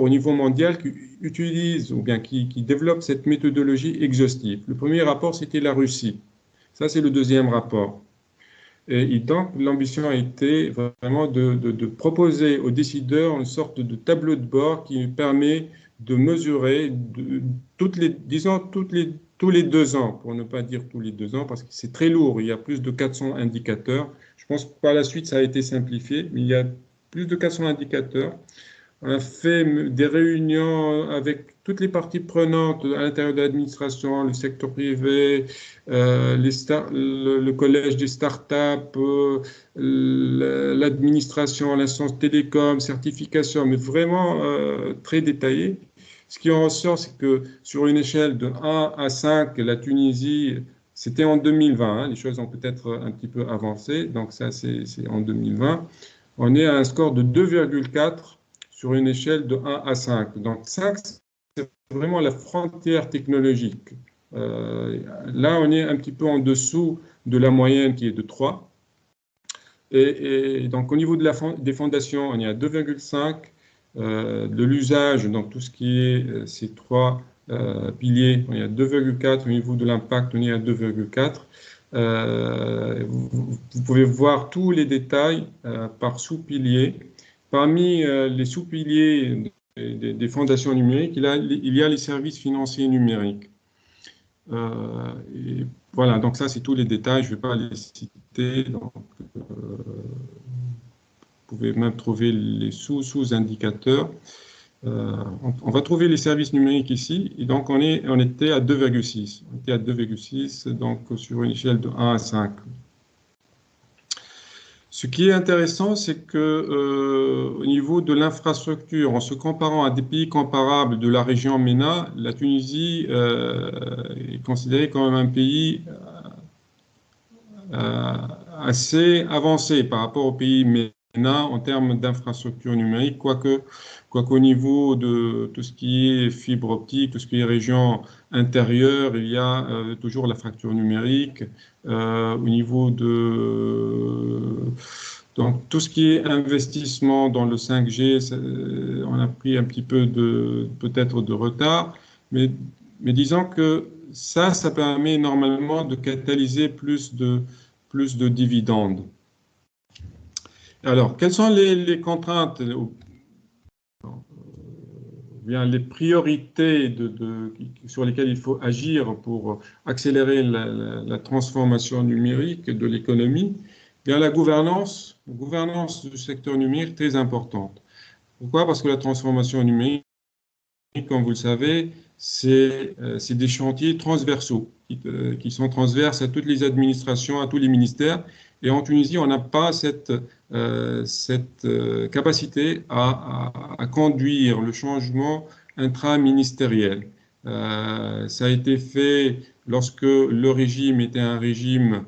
au niveau mondial qui utilise ou bien qui développe cette méthodologie exhaustive. Le premier rapport, c'était la Russie. Ça, c'est le deuxième rapport. Et donc, l'ambition a été vraiment de proposer aux décideurs une sorte de tableau de bord qui permet de mesurer tous les 2 ans, pour ne pas dire tous les 2 ans, parce que c'est très lourd. Il y a plus de 400 indicateurs. Je pense que par la suite, ça a été simplifié, mais il y a plus de 400 indicateurs. On a fait des réunions avec toutes les parties prenantes à l'intérieur de l'administration, le secteur privé, le collège des startups, l'administration, l'instance télécom, certification, mais vraiment très détaillé. Ce qui en ressort, c'est que sur une échelle de 1 à 5, la Tunisie, c'était en 2020, hein, les choses ont peut-être un petit peu avancé, donc ça c'est en 2020, on est à un score de 2,4 sur une échelle de 1 à 5. Donc 5, c'est vraiment la frontière technologique. Là, on est un petit peu en dessous de la moyenne qui est de 3. Et donc au niveau des fondations, on est à 2,5. De l'usage, donc tout ce qui est ces 3 piliers, on est à 2,4. Au niveau de l'impact, on est à 2,4. Vous pouvez voir tous les détails par sous-pilier. Parmi les sous-piliers des fondations numériques, il y a les services financiers numériques. Et voilà, donc ça, c'est tous les détails, je ne vais pas les citer. Donc, vous pouvez même trouver les sous-indicateurs. On va trouver les services numériques ici, et donc on était à 2,6. On était à 2,6, donc sur une échelle de 1 à 5. Ce qui est intéressant, c'est que au niveau de l'infrastructure, en se comparant à des pays comparables de la région MENA, la Tunisie est considérée comme un pays assez avancé par rapport aux pays MENA en termes d'infrastructure numérique, quoique au niveau de tout ce qui est fibre optique, tout ce qui est région intérieure, il y a toujours la fracture numérique. Au niveau donc tout ce qui est investissement dans le 5G, on a pris un petit peu peut-être de retard, mais disons que ça permet normalement de catalyser plus de dividendes. Alors, quelles sont les contraintes, bien les priorités sur lesquelles il faut agir pour accélérer la transformation numérique de l'économie? Bien, la gouvernance du secteur numérique très importante. Pourquoi? Parce que la transformation numérique, comme vous le savez, c'est des chantiers transversaux qui sont transverses à toutes les administrations, à tous les ministères. Et en Tunisie, on n'a pas cette capacité à conduire le changement intraministériel. Ça a été fait lorsque le régime était un régime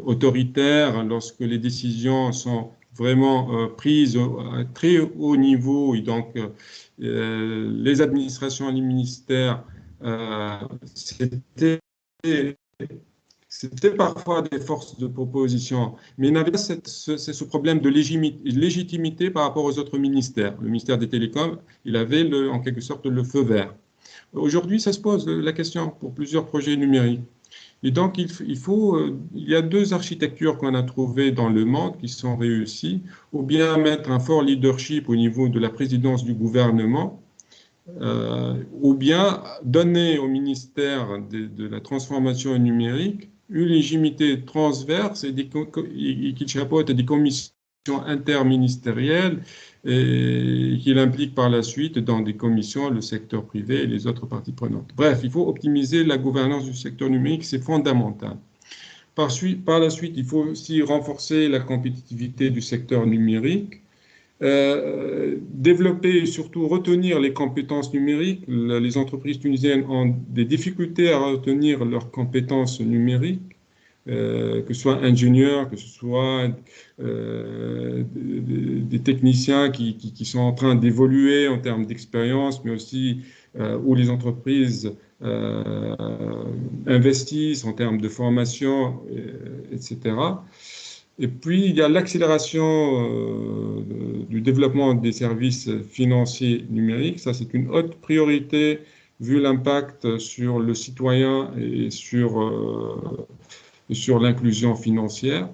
autoritaire, lorsque les décisions sont vraiment prises à très haut niveau, et donc les administrations et les ministères, c'était parfois des forces de proposition, mais il y avait ce problème de légitimité par rapport aux autres ministères. Le ministère des Télécoms, il avait en quelque sorte le feu vert. Aujourd'hui, ça se pose la question pour plusieurs projets numériques. Et donc, il y a 2 architectures qu'on a trouvées dans le monde qui sont réussies, ou bien mettre un fort leadership au niveau de la présidence du gouvernement, ou bien donner au ministère de la transformation numérique une légitimité transverse et qui chapeaute des commissions interministérielles et qu'il implique par la suite dans des commissions le secteur privé et les autres parties prenantes. Bref, il faut optimiser la gouvernance du secteur numérique, c'est fondamental. Par la suite, il faut aussi renforcer la compétitivité du secteur numérique, développer et surtout retenir les compétences numériques. Les entreprises tunisiennes ont des difficultés à retenir leurs compétences numériques, que ce soit ingénieurs, que ce soit des techniciens qui sont en train d'évoluer en termes d'expérience, mais aussi où les entreprises investissent en termes de formation, etc. Et puis, il y a l'accélération du développement des services financiers numériques. Ça, c'est une haute priorité vu l'impact sur le citoyen et sur l'inclusion financière.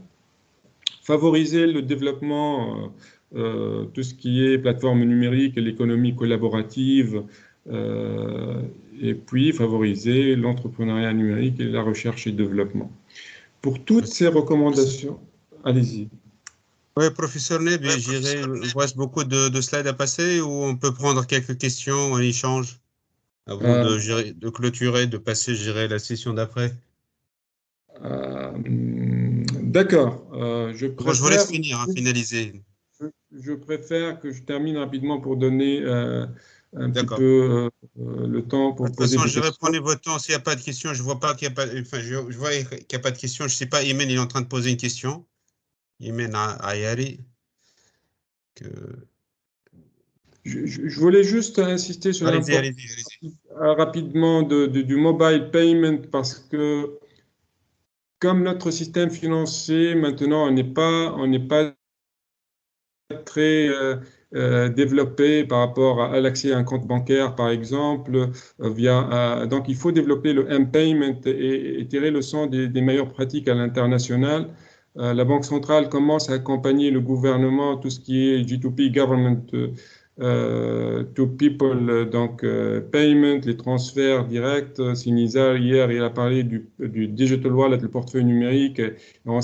Favoriser le développement, tout ce qui est plateforme numérique et l'économie collaborative, et puis favoriser l'entrepreneuriat numérique et la recherche et développement. Pour toutes ces recommandations, allez-y. Oui, professeur Neb, il vous reste beaucoup de slides à passer ou on peut prendre quelques questions en échange avant de clôturer, de passer, la session d'après. D'accord. Je vous laisse finir, finaliser. Je préfère que je termine rapidement pour donner un petit peu le temps pour poser des questions. De toute façon, prenez votre temps. S'il n'y a pas de questions, je vois pas qu'il n'y a pas. Enfin, je vois qu'il n'y a pas de questions. Je ne sais pas. Imen, il est en train de poser une question. Imen Ayari. Je voulais juste insister sur l'importance rapidement du mobile payment parce que comme notre système financier maintenant on n'est pas très développé par rapport à l'accès à un compte bancaire, par exemple, donc il faut développer le M-Payment et tirer le son des meilleures pratiques à l'international. La Banque centrale commence à accompagner le gouvernement, tout ce qui est G2P, Government to People, donc Payment, les transferts directs. Sinisa, hier, il a parlé du Digital Wallet, le portefeuille numérique. On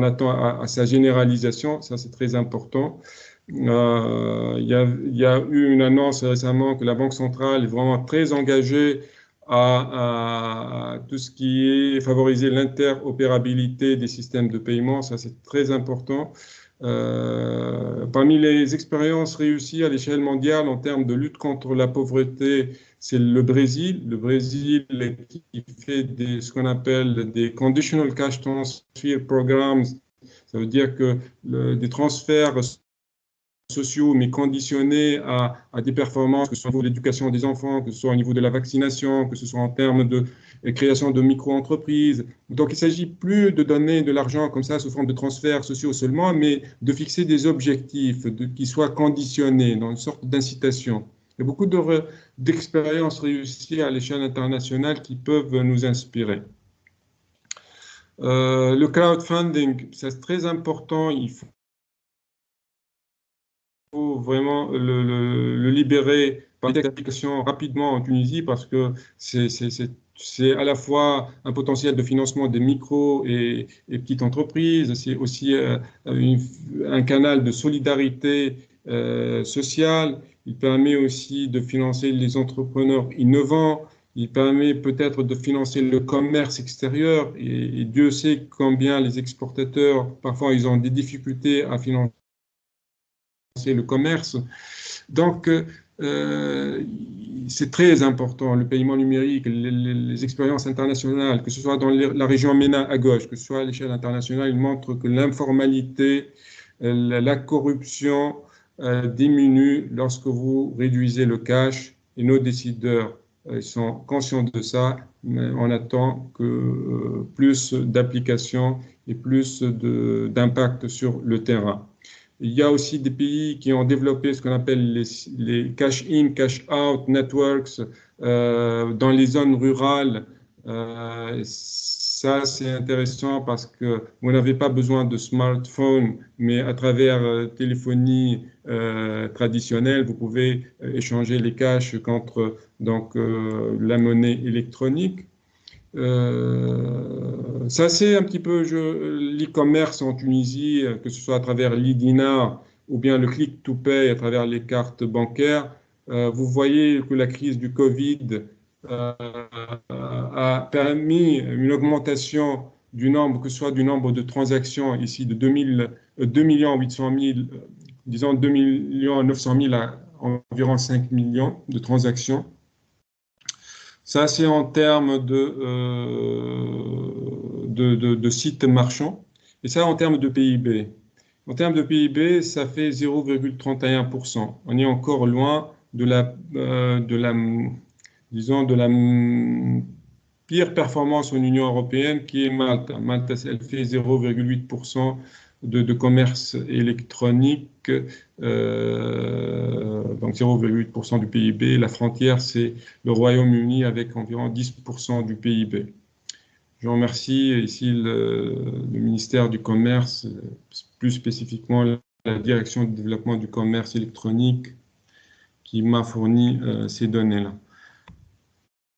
attend à sa généralisation, ça c'est très important. Il y a eu une annonce récemment que la Banque centrale est vraiment très engagée à tout ce qui est favoriser l'interopérabilité des systèmes de paiement, ça c'est très important. Parmi les expériences réussies à l'échelle mondiale en termes de lutte contre la pauvreté, c'est le Brésil. Le Brésil qui fait ce qu'on appelle des Conditional Cash Transfer Programs. Ça veut dire que des transferts sociaux, mais conditionnés à des performances, que ce soit au niveau de l'éducation des enfants, que ce soit au niveau de la vaccination, que ce soit en termes de création de micro-entreprises. Donc, il ne s'agit plus de donner de l'argent comme ça sous forme de transferts sociaux seulement, mais de fixer des objectifs qui soient conditionnés dans une sorte d'incitation. Il y a beaucoup d'expériences réussies à l'échelle internationale qui peuvent nous inspirer. Le crowdfunding, c'est très important. Il faut vraiment le libérer par l'application rapidement en Tunisie parce que c'est à la fois un potentiel de financement des micro et petites entreprises, c'est aussi un canal de solidarité sociale, il permet aussi de financer les entrepreneurs innovants, il permet peut-être de financer le commerce extérieur et Dieu sait combien les exportateurs, parfois ils ont des difficultés à financer le commerce. Donc, c'est très important, le paiement numérique, les expériences internationales, que ce soit dans la région MENA à gauche, que ce soit à l'échelle internationale, ils montrent que l'informalité, la corruption diminue lorsque vous réduisez le cash et nos décideurs sont conscients de ça, mais on attend que plus d'applications et plus d'impact sur le terrain. Il y a aussi des pays qui ont développé ce qu'on appelle les cash-in, cash-out networks dans les zones rurales. Ça, c'est intéressant parce que vous n'avez pas besoin de smartphone, mais à travers téléphonie traditionnelle, vous pouvez échanger les cash contre la monnaie électronique. Ça, c'est un petit peu l'e-commerce en Tunisie, que ce soit à travers l'e-dinar ou bien le click-to-pay à travers les cartes bancaires. Vous voyez que la crise du Covid a permis une augmentation du nombre, que ce soit du nombre de transactions ici de 2 800 000, disons 2 900 000 à environ 5 millions de transactions. Ça, c'est en termes de sites marchands. Et ça, en termes de PIB. En termes de PIB, ça fait 0,31%. On est encore loin de la pire performance en Union européenne, qui est Malte. Malte, elle fait 0,8% de commerce électronique, donc 0,8% du PIB. La frontière, c'est le Royaume-Uni avec environ 10% du PIB. Je remercie ici le ministère du Commerce, plus spécifiquement la Direction du développement du commerce électronique, qui m'a fourni ces données-là.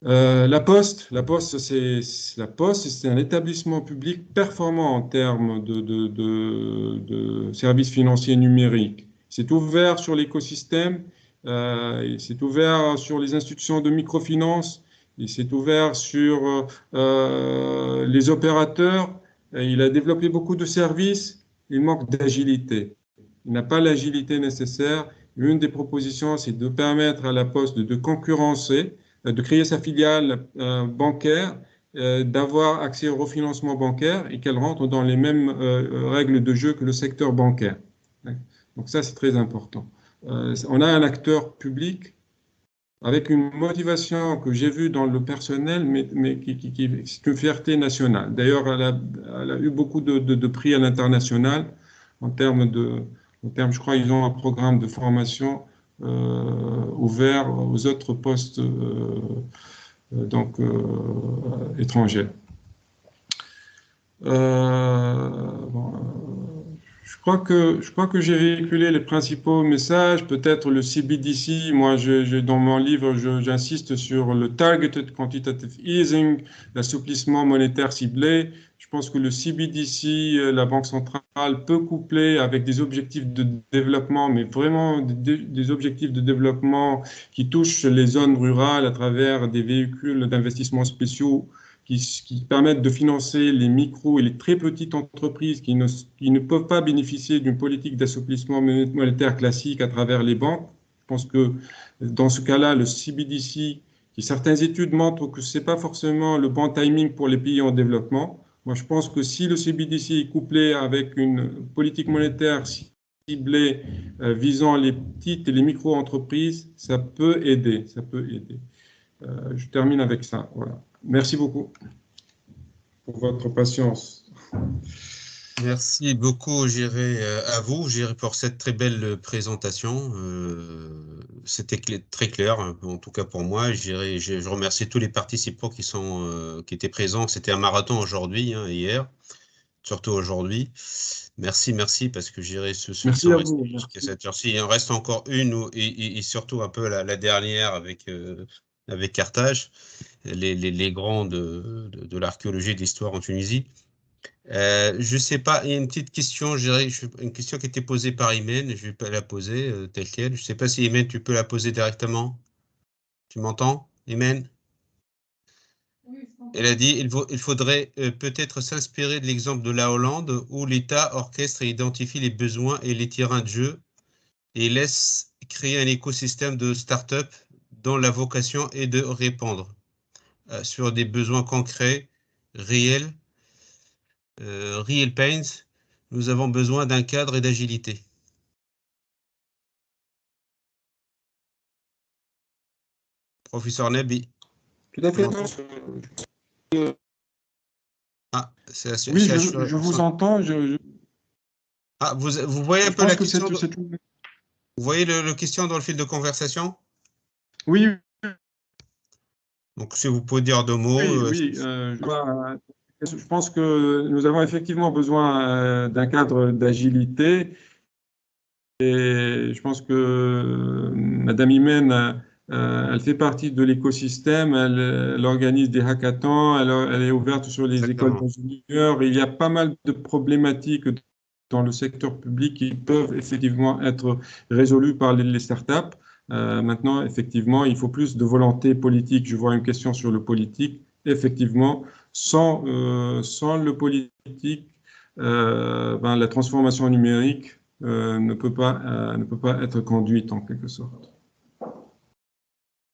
La Poste, c'est un établissement public performant en termes de services financiers numériques. C'est ouvert sur l'écosystème, c'est ouvert sur les institutions de microfinance, il s'est ouvert sur les opérateurs, il a développé beaucoup de services, il manque d'agilité. Il n'a pas l'agilité nécessaire. Une des propositions, c'est de permettre à la Poste de concurrencer, de créer sa filiale bancaire, d'avoir accès au refinancement bancaire et qu'elle rentre dans les mêmes règles de jeu que le secteur bancaire. Donc ça, c'est très important. On a un acteur public avec une motivation que j'ai vue dans le personnel, mais c'est une fierté nationale. D'ailleurs, elle a eu beaucoup de prix à l'international en termes, je crois, ils ont un programme de formation ouvert aux autres postes étrangers. Je crois que j'ai véhiculé les principaux messages. Peut-être le CBDC, moi, dans mon livre, j'insiste sur le Targeted Quantitative Easing, l'assouplissement monétaire ciblé. Je pense que le CBDC, la Banque centrale, peut coupler avec des objectifs de développement, mais vraiment des objectifs de développement qui touchent les zones rurales à travers des véhicules d'investissement spéciaux qui permettent de financer les micros et les très petites entreprises qui ne peuvent pas bénéficier d'une politique d'assouplissement monétaire classique à travers les banques. Je pense que dans ce cas-là, le CBDC, certaines études montrent que ce n'est pas forcément le bon timing pour les pays en développement. Moi, je pense que si le CBDC est couplé avec une politique monétaire ciblée visant les petites et les micro-entreprises, ça peut aider. Je termine avec ça. Voilà. Merci beaucoup pour votre patience. Merci beaucoup, à vous, pour cette très belle présentation. C'était très clair, en tout cas pour moi. Je remercie tous les participants qui étaient présents. C'était un marathon aujourd'hui, hier, surtout aujourd'hui. Merci, parce que merci à vous. Jusqu'à cette heure-ci. Il en reste encore une, et surtout un peu la dernière avec Carthage, les grands de l'archéologie et de l'histoire en Tunisie. Je ne sais pas, il y a une petite question, une question qui a été posée par Imen, je ne vais pas la poser telle quelle. Je ne sais pas si Imen, tu peux la poser directement. Tu m'entends, Imen? Elle a dit il faudrait peut-être s'inspirer de l'exemple de la Hollande où l'État orchestre et identifie les besoins et les terrains de jeu et laisse créer un écosystème de start-up dont la vocation est de répondre sur des besoins concrets, réels, real pains. Nous avons besoin d'un cadre et d'agilité. Professeur Nabi. Tout à fait. Oui, je vous entends. Ah, vous voyez un peu la question. Vous voyez le question dans le fil de conversation? Oui. Donc, si vous pouvez dire deux mots. Oui. Je pense que nous avons effectivement besoin d'un cadre d'agilité. Et je pense que Madame Imen, elle fait partie de l'écosystème, elle organise des hackathons, elle est ouverte sur les écoles d'ingénieurs. Il y a pas mal de problématiques dans le secteur public qui peuvent effectivement être résolues par les startups. Maintenant, effectivement, il faut plus de volonté politique. Je vois une question sur le politique. Effectivement, sans le politique, la transformation numérique ne peut pas être conduite en quelque sorte.